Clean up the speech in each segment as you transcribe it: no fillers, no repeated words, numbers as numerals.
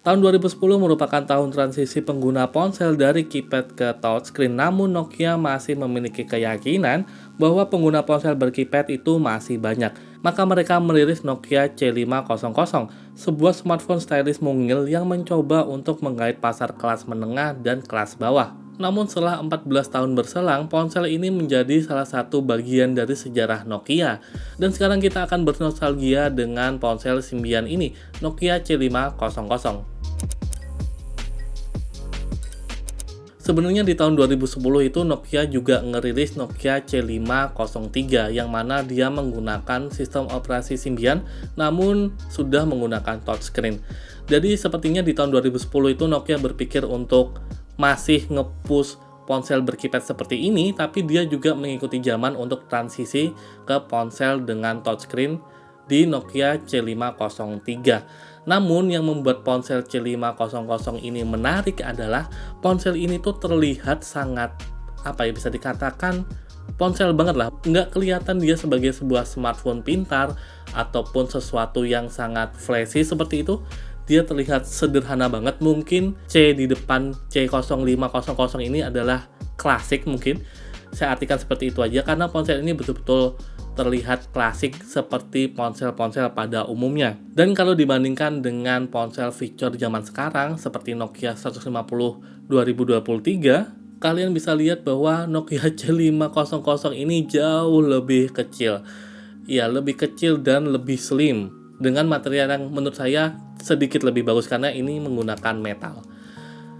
Tahun 2010 merupakan tahun transisi pengguna ponsel dari keypad ke touchscreen, namun Nokia masih memiliki keyakinan bahwa pengguna ponsel berkeypad itu masih banyak. Maka mereka merilis Nokia C500, sebuah smartphone stylish mungil yang mencoba untuk menggait pasar kelas menengah dan kelas bawah. Namun setelah 14 tahun berselang, ponsel ini menjadi salah satu bagian dari sejarah Nokia. Dan sekarang kita akan bernostalgia dengan ponsel Symbian ini, Nokia C500. Sebenarnya di tahun 2010 itu Nokia juga ngerilis Nokia C503 yang mana dia menggunakan sistem operasi Symbian namun sudah menggunakan touchscreen. Jadi sepertinya di tahun 2010 itu Nokia berpikir untuk masih nge-push ponsel berkeypad seperti ini, tapi dia juga mengikuti zaman untuk transisi ke ponsel dengan touchscreen di Nokia C503. Namun yang membuat ponsel C500 ini menarik adalah ponsel ini tuh terlihat sangat, bisa dikatakan ponsel banget lah. Nggak kelihatan dia sebagai sebuah smartphone pintar ataupun sesuatu yang sangat flashy seperti itu. Dia terlihat sederhana banget. Mungkin C di depan C0500 ini adalah klasik mungkin. Saya artikan seperti itu aja karena ponsel ini betul-betul terlihat klasik seperti ponsel-ponsel pada umumnya. Dan kalau dibandingkan dengan ponsel feature zaman sekarang seperti Nokia 150 2023, kalian bisa lihat bahwa Nokia C500 ini jauh lebih kecil. Ya, lebih kecil dan lebih slim dengan material yang menurut saya sedikit lebih bagus karena ini menggunakan metal.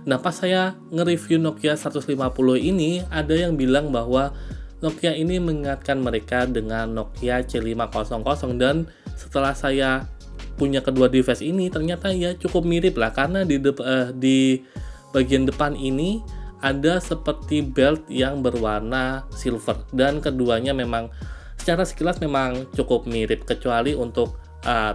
Nah, pas saya nge-review Nokia 150 ini, ada yang bilang bahwa Nokia ini mengingatkan mereka dengan Nokia C500 dan setelah saya punya kedua device ini ternyata ya cukup mirip lah karena di bagian depan ini ada seperti belt yang berwarna silver dan keduanya memang secara sekilas memang cukup mirip kecuali untuk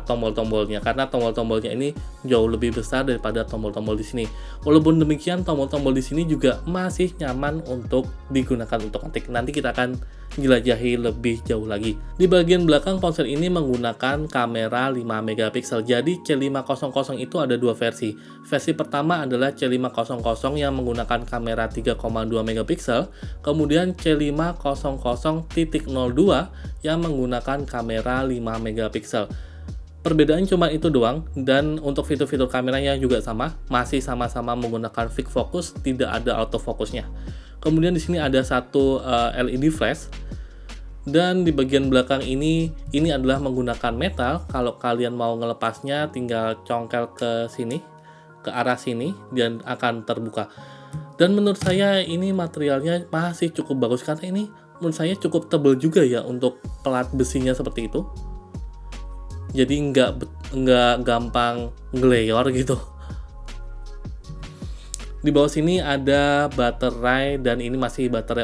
tombol-tombolnya karena tombol-tombolnya ini jauh lebih besar daripada tombol-tombol di sini. Walaupun demikian tombol-tombol di sini juga masih nyaman untuk digunakan untuk ngetik. Nanti kita akan jelajahi lebih jauh lagi. Di bagian belakang ponsel ini menggunakan kamera 5 megapiksel. Jadi C500 itu ada dua versi. Versi pertama adalah C500 yang menggunakan kamera 3,2 megapiksel, kemudian C500.02 yang menggunakan kamera 5 megapiksel. Perbedaan cuma itu doang, dan untuk fitur-fitur kameranya juga sama, masih sama-sama menggunakan fixed focus, tidak ada autofocusnya. Kemudian di sini ada satu LED flash, dan di bagian belakang ini adalah menggunakan metal. Kalau kalian mau ngelepasnya, tinggal congkel ke sini, ke arah sini, dan akan terbuka. Dan menurut saya ini materialnya masih cukup bagus karena ini menurut saya cukup tebal juga ya untuk pelat besinya seperti itu. Jadi nggak gampang ngeleyor gitu. Di bawah sini ada baterai dan ini masih baterai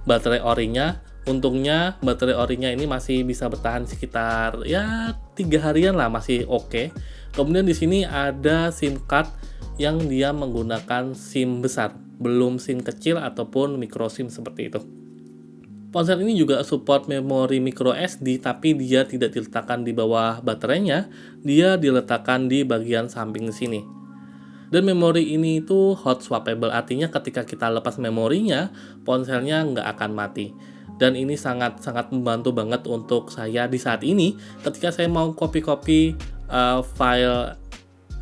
baterai orinya. Untungnya baterai orinya ini masih bisa bertahan sekitar 3 harian lah, masih oke. Kemudian di sini ada SIM card yang dia menggunakan SIM besar, belum SIM kecil ataupun micro SIM seperti itu. Ponsel ini juga support memori micro SD, tapi dia tidak diletakkan di bawah baterainya, dia diletakkan di bagian samping sini. Dan memori ini itu hot swappable, artinya ketika kita lepas memorinya, ponselnya nggak akan mati. Dan ini sangat-sangat membantu banget untuk saya di saat ini, ketika saya mau copy-copy file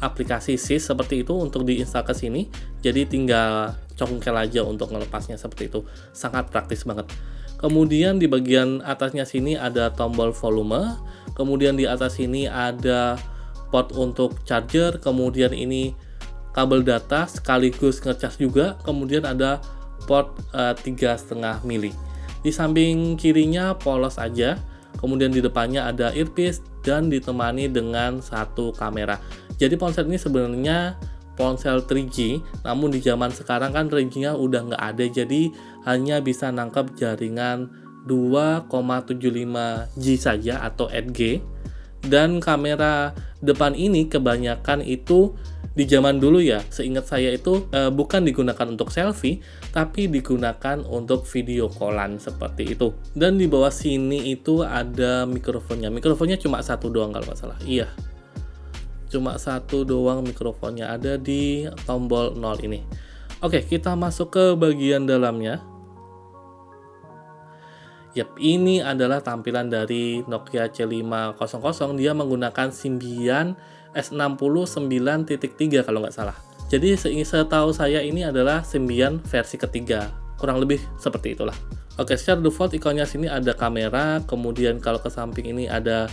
aplikasi SIS seperti itu untuk diinstal ke sini, jadi tinggal congkel aja untuk melepasnya seperti itu. Sangat praktis banget. Kemudian di bagian atasnya sini ada tombol volume, kemudian di atas sini ada port untuk charger, kemudian ini kabel data sekaligus ngecas juga, kemudian ada port 3,5 mili. Di samping kirinya polos aja, kemudian di depannya ada earpiece dan ditemani dengan satu kamera. Jadi ponsel ini sebenarnya ponsel 3G, namun di zaman sekarang kan 3G-nya udah nggak ada, jadi hanya bisa nangkep jaringan 2,75G saja atau 8G. Dan kamera depan ini kebanyakan itu di zaman dulu ya, seingat saya itu bukan digunakan untuk selfie, tapi digunakan untuk video callan seperti itu. Dan di bawah sini itu ada mikrofonnya. Mikrofonnya cuma satu doang kalau nggak salah. Iya, Cuma satu doang mikrofonnya, ada di tombol 0 ini. Oke, kita masuk ke bagian dalamnya. Yap, ini adalah tampilan dari Nokia C500. Dia menggunakan Symbian S60 9.3 kalau nggak salah. Jadi setahu saya ini adalah Symbian versi ketiga, kurang lebih seperti itulah. Oke, secara default ikonnya sini ada kamera, kemudian kalau ke samping ini ada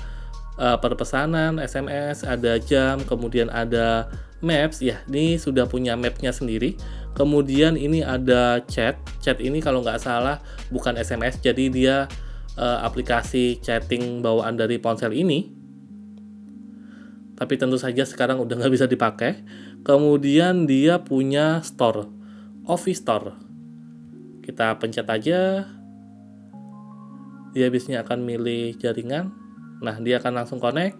perpesanan, SMS, ada jam, kemudian ada maps. Ya, ini sudah punya mapnya sendiri. Kemudian ini ada chat ini kalau nggak salah bukan SMS, jadi dia aplikasi chatting bawaan dari ponsel ini, tapi tentu saja sekarang udah nggak bisa dipakai. Kemudian dia punya store, Office Store. Kita pencet aja, dia biasanya akan milih jaringan. Nah, dia akan langsung connect.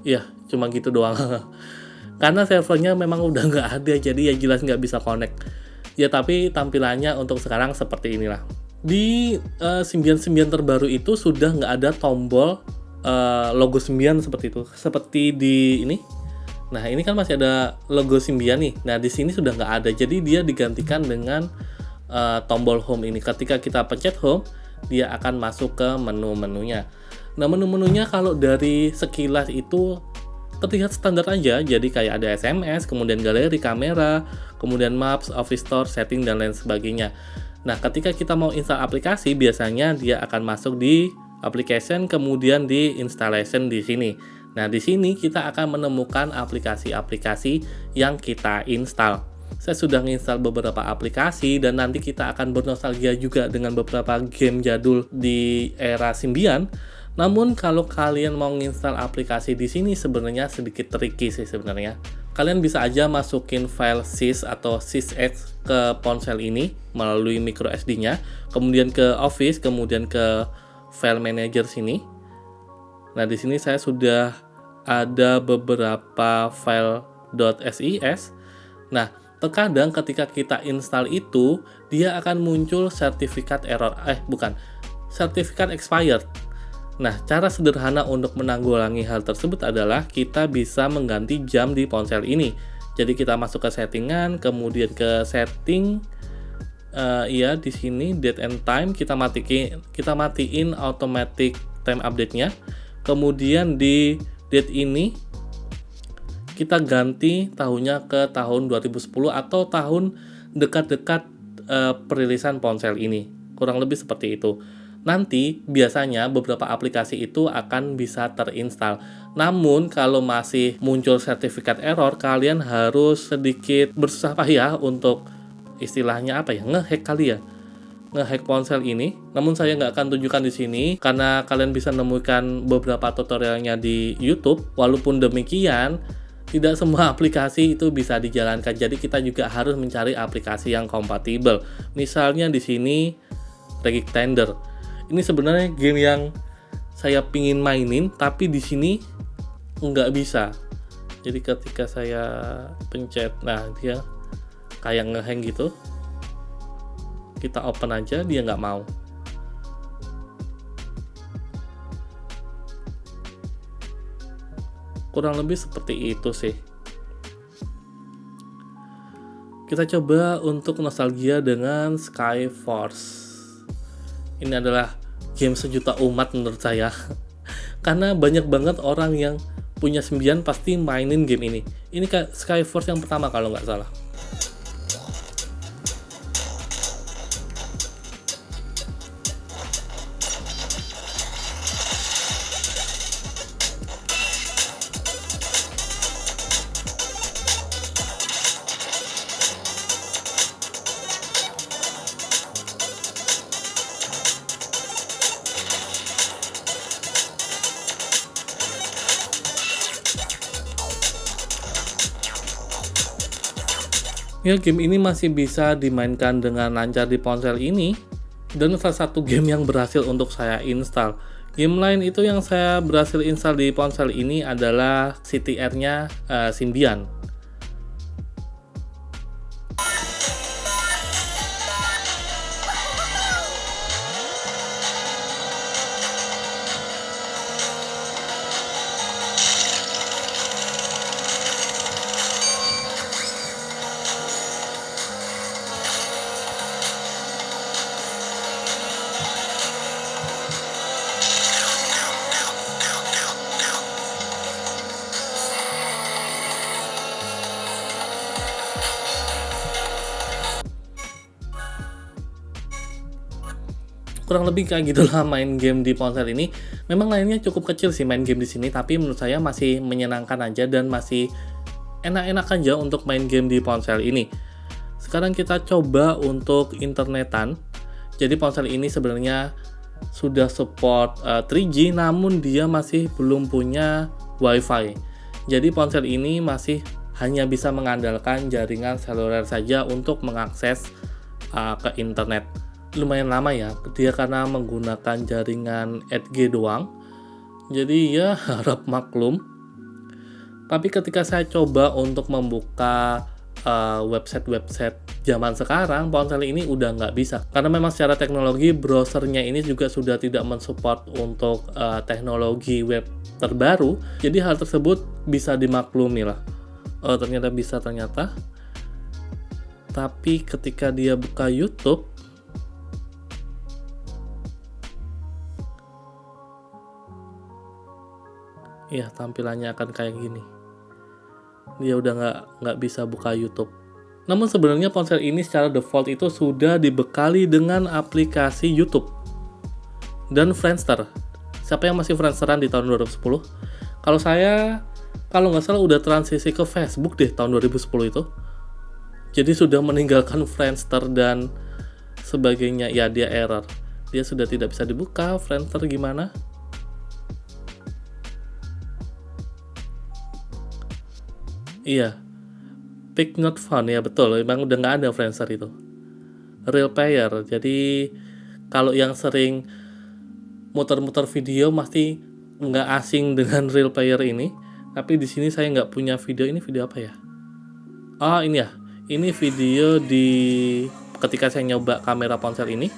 Ya, cuma gitu doang. Karena servernya memang udah nggak ada, jadi ya jelas nggak bisa connect. Ya, tapi tampilannya untuk sekarang seperti inilah. Di Symbian terbaru itu sudah nggak ada tombol logo Symbian seperti itu, seperti di ini. Nah, ini kan masih ada logo Symbian nih. Nah, di sini sudah nggak ada, jadi dia digantikan dengan tombol home ini. Ketika kita pencet home, dia akan masuk ke menu-menunya. Nah, menu-menunya kalau dari sekilas itu terlihat standar aja, jadi kayak ada SMS, kemudian galeri, kamera, kemudian maps, office store, setting, dan lain sebagainya. Nah, ketika kita mau install aplikasi, biasanya dia akan masuk di application, kemudian di installation di sini. Nah, di sini kita akan menemukan aplikasi-aplikasi yang kita install. Saya sudah menginstal beberapa aplikasi, dan nanti kita akan bernostalgia juga dengan beberapa game jadul di era Symbian. Namun kalau kalian mau menginstal aplikasi di sini sebenarnya sedikit tricky sih sebenarnya. Kalian bisa aja masukin file sys atau sysx ke ponsel ini melalui micro SD-nya, kemudian ke Office, kemudian ke file manager sini. Nah, di sini saya sudah ada beberapa file .sys. Nah, terkadang ketika kita install itu, dia akan muncul sertifikat error, sertifikat expired. Nah, cara sederhana untuk menanggulangi hal tersebut adalah kita bisa mengganti jam di ponsel ini. Jadi kita masuk ke settingan, kemudian ke setting, di sini date and time kita matiin automatic time update-nya. Kemudian di date ini kita ganti tahunnya ke tahun 2010 atau tahun dekat-dekat perilisan ponsel ini. Kurang lebih seperti itu. Nanti biasanya beberapa aplikasi itu akan bisa terinstall. Namun kalau masih muncul sertifikat error, kalian harus sedikit bersusah payah untuk istilahnya ngehack kali ya. Ngehack ponsel ini. Namun saya nggak akan tunjukkan di sini karena kalian bisa menemukan beberapa tutorialnya di YouTube. Walaupun demikian, tidak semua aplikasi itu bisa dijalankan. Jadi kita juga harus mencari aplikasi yang kompatibel. Misalnya di sini Reggie Tender. Ini sebenarnya game yang saya pingin mainin, tapi di sini nggak bisa. Jadi ketika saya pencet, nah dia kayak ngehang gitu. Kita open aja, dia nggak mau. Kurang lebih seperti itu sih. Kita coba untuk nostalgia dengan Skyforce. Ini adalah game sejuta umat menurut saya. Karena banyak banget orang yang punya Symbian pasti mainin game ini. Ini kayak Skyforce yang pertama kalau nggak salah. Ya, game ini masih bisa dimainkan dengan lancar di ponsel ini, dan salah satu game yang berhasil untuk saya install. Game lain itu yang saya berhasil install di ponsel ini adalah CTR-nya Symbian. kurang lebih kayak gitulah main game di ponsel ini. Memang lainnya cukup kecil sih main game di sini, tapi menurut saya masih menyenangkan aja dan masih enak-enak aja untuk main game di ponsel ini. Sekarang kita coba untuk internetan. Jadi ponsel ini sebenarnya sudah support 3G, namun dia masih belum punya WiFi. Jadi ponsel ini masih hanya bisa mengandalkan jaringan seluler saja untuk mengakses ke internet. Lumayan lama ya dia karena menggunakan jaringan 8G doang, jadi ya harap maklum. Tapi ketika saya coba untuk membuka website zaman sekarang, ponsel ini udah nggak bisa karena memang secara teknologi browsernya ini juga sudah tidak mensupport untuk teknologi web terbaru. Jadi hal tersebut bisa dimaklumi lah. Ternyata bisa ternyata. Tapi ketika dia buka YouTube, ya tampilannya akan kayak gini. Dia udah nggak bisa buka YouTube. Namun sebenarnya ponsel ini secara default itu sudah dibekali dengan aplikasi YouTube dan Friendster. Siapa yang masih Friendsteran di tahun 2010? Kalau saya, kalau nggak salah udah transisi ke Facebook deh tahun 2010 itu. Jadi sudah meninggalkan Friendster dan sebagainya. Ya dia error. Dia sudah tidak bisa dibuka. Friendster gimana? Iya, Pick Not Found ya betul, emang udah nggak ada Friendster itu. Real Player, jadi kalau yang sering muter-muter video pasti nggak asing dengan Real Player ini. Tapi di sini saya nggak punya video. Ini video apa ya? Oh ini ya, ini video di ketika saya nyoba kamera ponsel ini.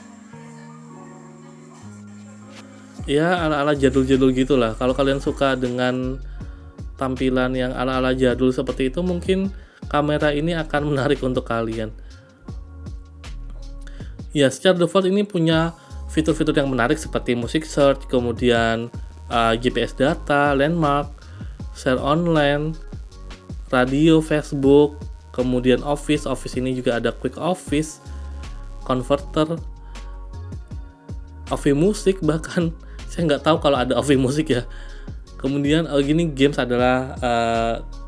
Ya ala-ala jadul-jadul gitulah. Kalau kalian suka dengan tampilan yang ala-ala jadul seperti itu, mungkin kamera ini akan menarik untuk kalian. Ya, secara default ini punya fitur-fitur yang menarik seperti music search, kemudian GPS data, landmark, share online, radio, Facebook, kemudian Office ini juga ada quick Office, converter, Office Music, bahkan saya nggak tahu kalau ada Office Music ya. Kemudian gini, games adalah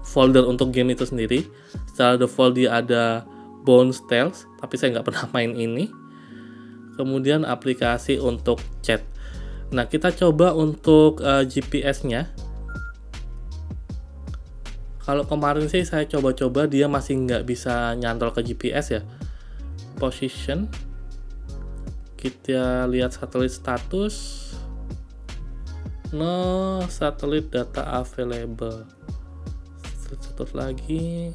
folder untuk game itu sendiri. Secara default dia ada Bones Tales, tapi saya nggak pernah main ini. Kemudian aplikasi untuk chat. Nah kita coba untuk GPS-nya. Kalau kemarin sih saya coba-coba dia masih nggak bisa nyantol ke GPS ya. Position. Kita lihat satelit status. No satellite data available. Satu lagi.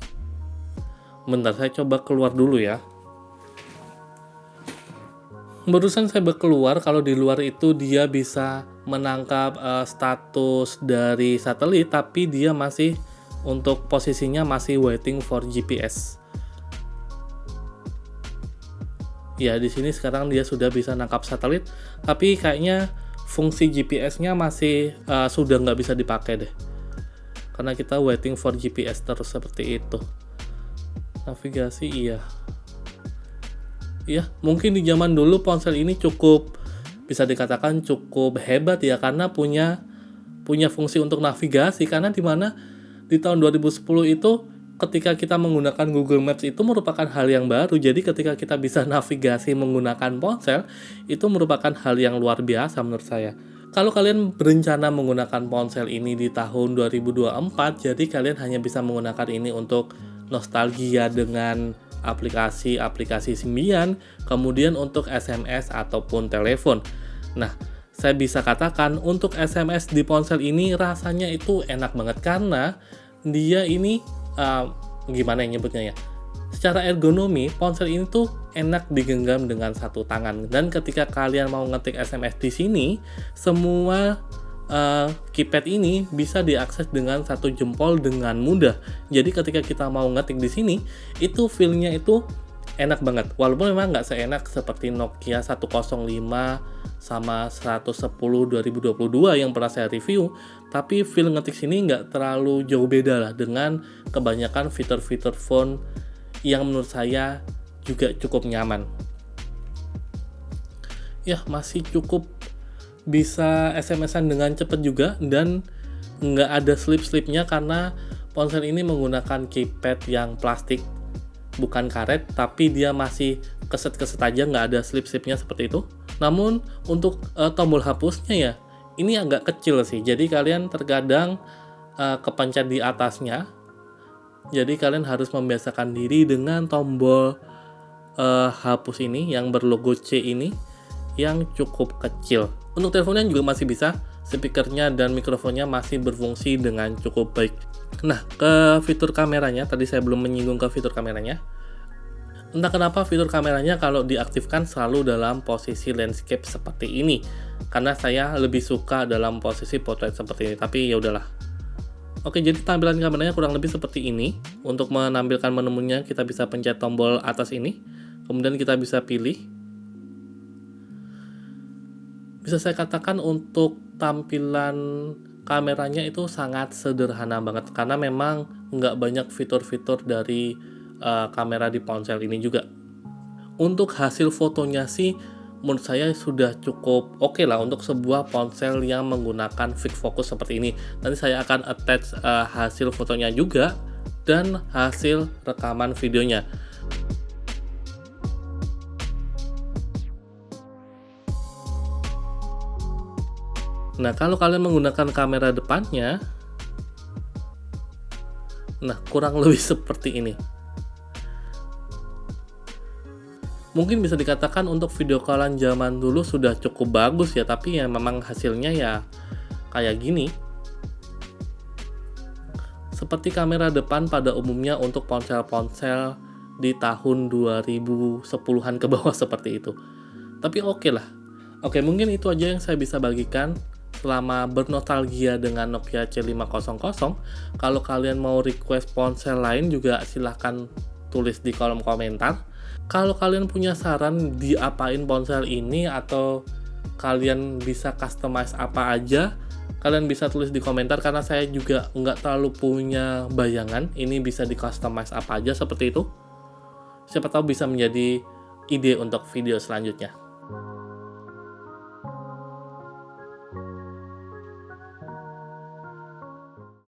Bentar, saya coba keluar dulu ya. Barusan saya keluar, kalau di luar itu dia bisa menangkap status dari satelit, tapi dia masih untuk posisinya masih waiting for GPS. Ya di sini sekarang dia sudah bisa nangkap satelit, tapi kayaknya fungsi GPS-nya masih sudah nggak bisa dipakai deh, karena kita waiting for GPS terus seperti itu. Navigasi iya, mungkin di zaman dulu ponsel ini cukup bisa dikatakan cukup hebat ya, karena punya fungsi untuk navigasi. Karena dimana di tahun 2010 itu ketika kita menggunakan Google Maps itu merupakan hal yang baru. Jadi ketika kita bisa navigasi menggunakan ponsel, itu merupakan hal yang luar biasa menurut saya. Kalau kalian berencana menggunakan ponsel ini di tahun 2024, jadi kalian hanya bisa menggunakan ini untuk nostalgia dengan aplikasi-aplikasi sembian, kemudian untuk SMS ataupun telepon. Nah, saya bisa katakan untuk SMS di ponsel ini rasanya itu enak banget karena dia ini gimana yang nyebutnya ya, secara ergonomi ponsel ini tuh enak digenggam dengan satu tangan. Dan ketika kalian mau ngetik SMS di sini, semua keypad ini bisa diakses dengan satu jempol dengan mudah. Jadi ketika kita mau ngetik di sini, itu feel-nya itu enak banget. Walaupun memang nggak seenak seperti Nokia 105 sama 110 2022 yang pernah saya review, tapi feel ngetik sini nggak terlalu jauh beda lah dengan kebanyakan fitur-fitur phone yang menurut saya juga cukup nyaman. ya masih cukup bisa SMS-an dengan cepat juga, dan nggak ada slip-slipnya karena ponsel ini menggunakan keypad yang plastik, bukan karet, tapi dia masih keset-keset aja, nggak ada slip-slipnya seperti itu. Namun untuk tombol hapusnya ya, ini agak kecil sih, jadi kalian terkadang kepencet di atasnya, jadi kalian harus membiasakan diri dengan tombol hapus ini yang berlogo C ini yang cukup kecil. Untuk teleponnya juga masih bisa, speakernya dan mikrofonnya masih berfungsi dengan cukup baik. Nah, ke fitur kameranya, tadi saya belum menyinggung ke fitur kameranya. Entah kenapa fitur kameranya kalau diaktifkan selalu dalam posisi landscape seperti ini, karena saya lebih suka dalam posisi portrait seperti ini, tapi ya udahlah. Oke, jadi tampilan kameranya kurang lebih seperti ini. Untuk menampilkan menunya, kita bisa pencet tombol atas ini, kemudian kita bisa pilih. Bisa saya katakan untuk tampilan kameranya itu sangat sederhana banget, karena memang nggak banyak fitur-fitur dari kamera di ponsel ini juga. Untuk hasil fotonya sih menurut saya sudah cukup oke lah untuk sebuah ponsel yang menggunakan fix focus seperti ini. Nanti saya akan attach hasil fotonya juga dan hasil rekaman videonya. Nah, kalau kalian menggunakan kamera depannya, nah kurang lebih seperti ini. Mungkin bisa dikatakan untuk video callan zaman dulu sudah cukup bagus ya, tapi ya memang hasilnya ya kayak gini. Seperti kamera depan pada umumnya untuk ponsel-ponsel di tahun 2010-an ke bawah seperti itu. Tapi oke lah. Oke, mungkin itu aja yang saya bisa bagikan selama bernostalgia dengan Nokia C500. Kalau kalian mau request ponsel lain juga silahkan tulis di kolom komentar. Kalau kalian punya saran diapain ponsel ini, atau kalian bisa customize apa aja, kalian bisa tulis di komentar, karena saya juga nggak terlalu punya bayangan ini bisa di customize apa aja seperti itu. Siapa tahu bisa menjadi ide untuk video selanjutnya.